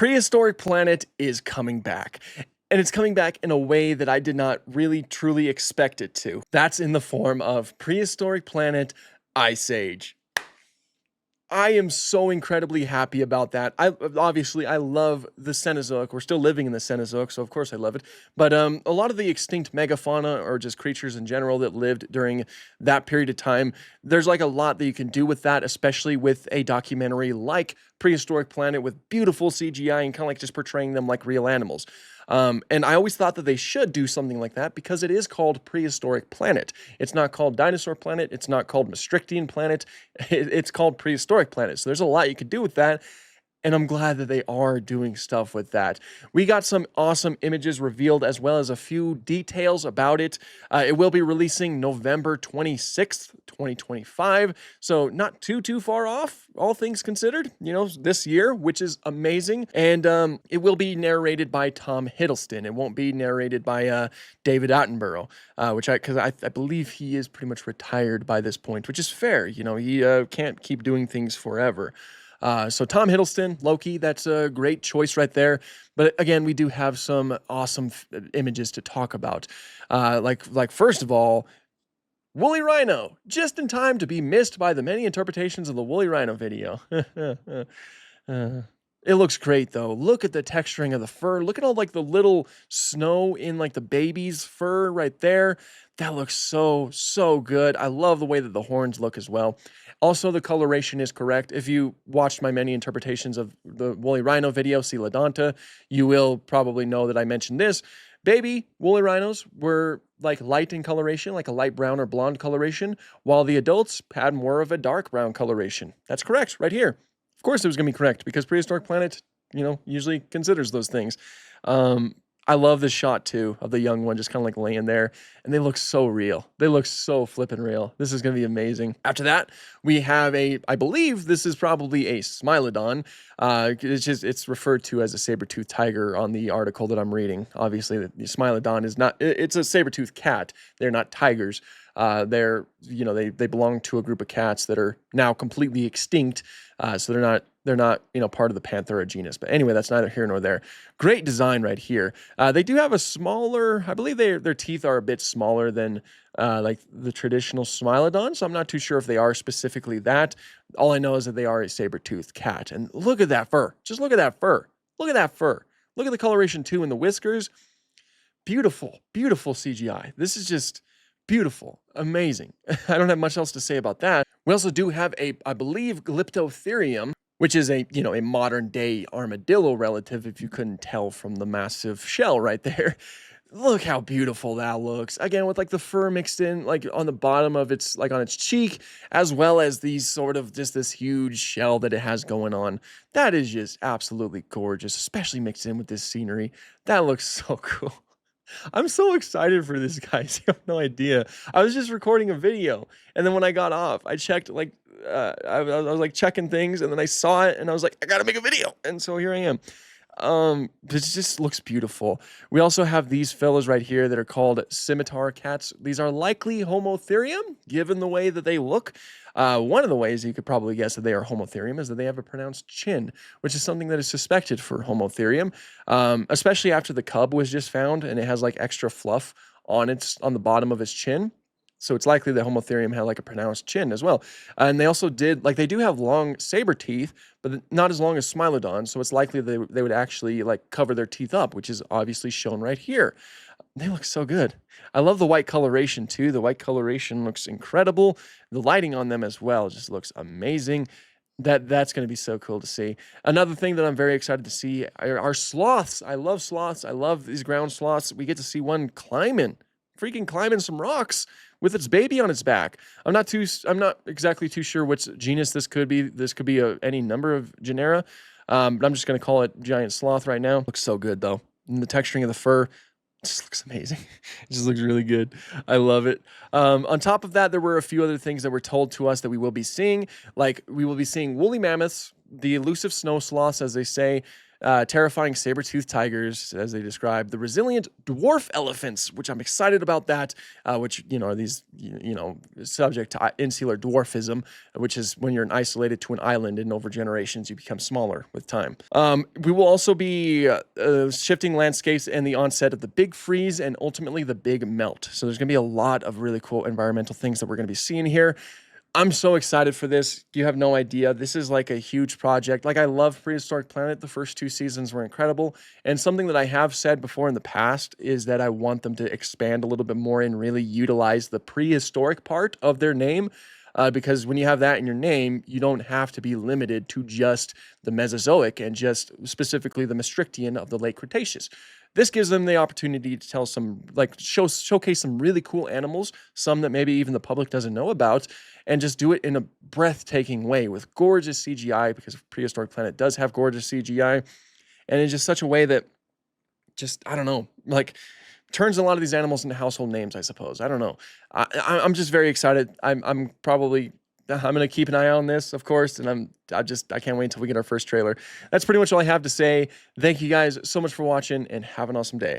Prehistoric Planet is coming back. And it's coming back in a way that I did not really truly expect it to. That's in the form of Prehistoric Planet Ice Age. I am so incredibly happy about that. Obviously I love the Cenozoic. We're still living in the Cenozoic, so of course I love it. But a lot of the extinct megafauna or just creatures in general that lived during that period of time, there's like a lot that you can do with that, especially with a documentary like Prehistoric Planet with beautiful CGI and kind of like just portraying them like real animals. And I always thought that they should do something like that because it is called Prehistoric Planet. It's not called Dinosaur Planet. It's not called Maastrichtian Planet. It's called Prehistoric Planet. So there's a lot you could do with that. And I'm glad that they are doing stuff with that. We got some awesome images revealed as well as a few details about it. It will be releasing November 26th, 2025. So not too far off, all things considered, this year, which is amazing. And it will be narrated by Tom Hiddleston. It won't be narrated by David Attenborough, because I believe he is pretty much retired by this point, which is fair. He can't keep doing things forever. So Tom Hiddleston, Loki, that's a great choice right there. But again, we do have some awesome images to talk about. Like first of all, Woolly Rhino, just in time to be missed by the many interpretations of the Woolly Rhino video. It looks great though. Look at the texturing of the fur. Look at all like the little snow in like the baby's fur right there. That looks so good. I love the way that the horns look as well. Also, the coloration is correct. If you watched my many interpretations of the Woolly Rhino video, Coelodonta, you will probably know that I mentioned this. Baby woolly rhinos were like light in coloration, like a light brown or blonde coloration, while the adults had more of a dark brown coloration. That's correct, right here. Of course it was going to be correct because Prehistoric Planet, usually considers those things. I love this shot too of the young one just kind of like laying there, and they look so real. They look so flippin' real. This is going to be amazing. After that, we have I believe this is probably a Smilodon. It's referred to as a saber-toothed tiger on the article that I'm reading. Obviously, the Smilodon is not, it's a saber-toothed cat. They're not tigers. They belong to a group of cats that are now completely extinct. So they're not part of the Panthera genus. But anyway, that's neither here nor there. Great design right here. They do have a smaller, I believe their teeth are a bit smaller than like the traditional Smilodon. So I'm not too sure if they are specifically that. All I know is that they are a saber-toothed cat. And look at that fur. Just look at that fur. Look at that fur. Look at the coloration too in the whiskers. Beautiful, beautiful CGI. This is just beautiful, amazing. I don't have much else to say about that. We also do have I believe, Glyptotherium, which is a modern day armadillo relative, if you couldn't tell from the massive shell right there. Look how beautiful that looks. Again, with like the fur mixed in, like on the bottom of its, like on its cheek, as well as these sort of just this huge shell that it has going on. That is just absolutely gorgeous, especially mixed in with this scenery. That looks so cool. I'm so excited for this, guys. You have no idea. I was just recording a video, and then when I got off, I checked, like, I was like checking things, and then I saw it, and I was like, I gotta make a video, and so here I am. This just looks beautiful. We also have these fellas right here that are called scimitar cats. These are likely Homotherium, given the way that they look. One of the ways you could probably guess that they are Homotherium is that they have a pronounced chin, which is something that is suspected for Homotherium, especially after the cub was just found and it has like extra fluff on the bottom of its chin. So it's likely that Homotherium had like a pronounced chin as well. And they also they do have long saber teeth, but not as long as Smilodon. So it's likely they would actually like cover their teeth up, which is obviously shown right here. They look so good. I love the white coloration too. The white coloration looks incredible. The lighting on them as well just looks amazing. That's going to be so cool to see. Another thing that I'm very excited to see are sloths. I love sloths. I love these ground sloths. We get to see one freaking climbing some rocks with its baby on its back. I'm not exactly too sure which genus this could be. This could be any number of genera. But I'm just going to call it giant sloth right now. Looks so good though. And the texturing of the fur just looks amazing. It just looks really good. I love it. On top of that, there were a few other things that were told to us that we will be seeing. Like we will be seeing woolly mammoths, the elusive snow sloths, as they say, terrifying saber-toothed tigers, as they describe, the resilient dwarf elephants, which I'm excited about that, which, are these, subject to insular dwarfism, which is when you're isolated to an island and over generations you become smaller with time. We will also be shifting landscapes and the onset of the big freeze and ultimately the big melt. So there's going to be a lot of really cool environmental things that we're going to be seeing here. I'm so excited for this. You have no idea. This is like a huge project. Like, I love Prehistoric Planet. The first 2 seasons were incredible. And something that I have said before in the past is that I want them to expand a little bit more and really utilize the prehistoric part of their name. Because when you have that in your name, you don't have to be limited to just the Mesozoic and just specifically the Maastrichtian of the late Cretaceous. This gives them the opportunity to tell some, like, showcase some really cool animals, some that maybe even the public doesn't know about, and just do it in a breathtaking way with gorgeous CGI, because Prehistoric Planet does have gorgeous CGI, and in just such a way that just, I don't know, like, turns a lot of these animals into household names, I suppose. I don't know. I'm just very excited. I'm gonna keep an eye on this, of course, and I can't wait until we get our first trailer. That's pretty much all I have to say. Thank you guys so much for watching, and have an awesome day.